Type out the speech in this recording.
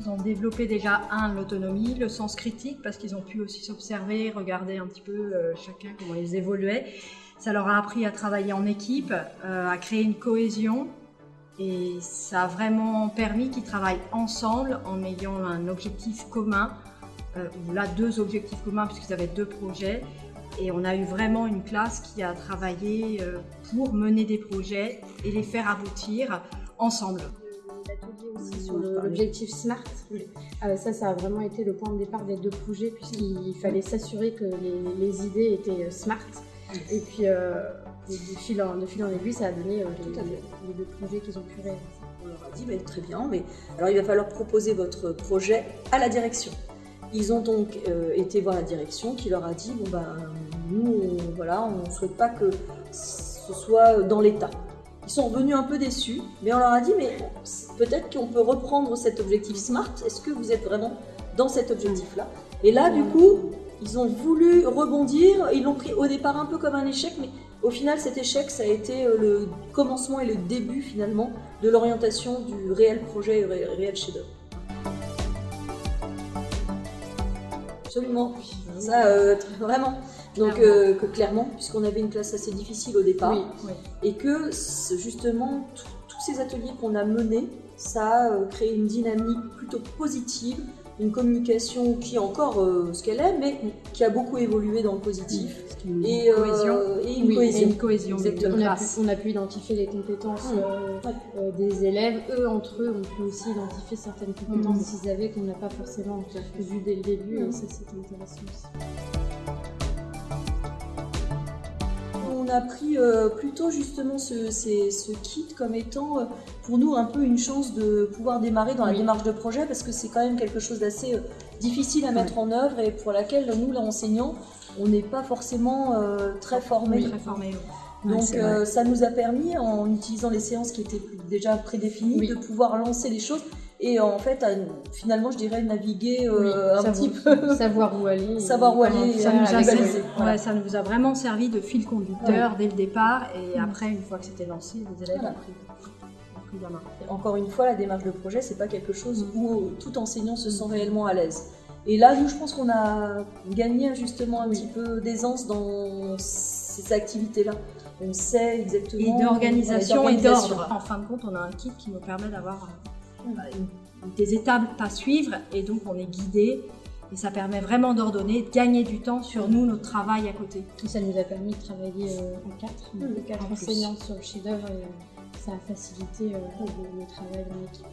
ont développé déjà, l'autonomie, le sens critique, parce qu'ils ont pu aussi s'observer, regarder un petit peu chacun comment ils évoluaient. Ça leur a appris à travailler en équipe, à créer une cohésion. Et ça a vraiment permis qu'ils travaillent ensemble en ayant un objectif commun, ou là 2 objectifs communs puisqu'ils avaient 2 projets. Et on a eu vraiment une classe qui a travaillé pour mener des projets et les faire aboutir ensemble. L'atelier aussi sur l'objectif SMART, ça a vraiment été le point de départ des 2 projets puisqu'il fallait s'assurer que les idées étaient SMART. Et puis de fil en aiguille, ça a donné les 2 projets qu'ils ont pu réaliser. On leur a dit, très bien, mais alors il va falloir proposer votre projet à la direction. Ils ont donc été voir la direction qui leur a dit, nous, on ne souhaite pas que ce soit dans l'état. Ils sont revenus un peu déçus, mais on leur a dit, mais peut-être qu'on peut reprendre cet objectif SMART. Est-ce que vous êtes vraiment dans cet objectif-là? Et là, du coup, ils ont voulu rebondir. Ils l'ont pris au départ un peu comme un échec, mais au final, cet échec, ça a été le commencement et le début, finalement, de l'orientation du réel projet et réel chef-d'œuvre. Absolument, ça, vraiment. Donc, que clairement, puisqu'on avait une classe assez difficile au départ, et que justement, tous ces ateliers qu'on a menés, ça a créé une dynamique plutôt positive, une communication qui est encore ce qu'elle est, mais qui a beaucoup évolué dans le positif. Et une cohésion. Exactement. On a pu identifier les compétences des élèves. Eux, entre eux, ont pu aussi identifier certaines compétences qu'ils avaient qu'on n'a pas forcément vues dès le début, et ça, c'est intéressant aussi. On a pris plutôt justement ce kit comme étant pour nous un peu une chance de pouvoir démarrer dans la démarche de projet, parce que c'est quand même quelque chose d'assez difficile à mettre en œuvre et pour laquelle nous, les enseignants, on n'est pas forcément très formés. Donc ça nous a permis, en utilisant les séances qui étaient déjà prédéfinies, de pouvoir lancer les choses. Et en fait, finalement, je dirais naviguer un petit peu. Savoir où aller. Ça nous a vraiment servi de fil conducteur dès le départ. Et après, une fois que c'était lancé, les élèves ont pris la main. Encore une fois, la démarche de projet, c'est pas quelque chose où tout enseignant se sent réellement à l'aise. Et là, nous, je pense qu'on a gagné justement un petit peu d'aisance dans ces activités-là. On sait exactement. Et d'organisation et d'ordre. En fin de compte, on a un kit qui nous permet d'avoir des étapes à suivre, et donc on est guidé, et ça permet vraiment d'ordonner, de gagner du temps sur nous, notre travail à côté. Et ça nous a permis de travailler en 4 enseignants sur le chef-d'œuvre, et ça a facilité le travail en équipe.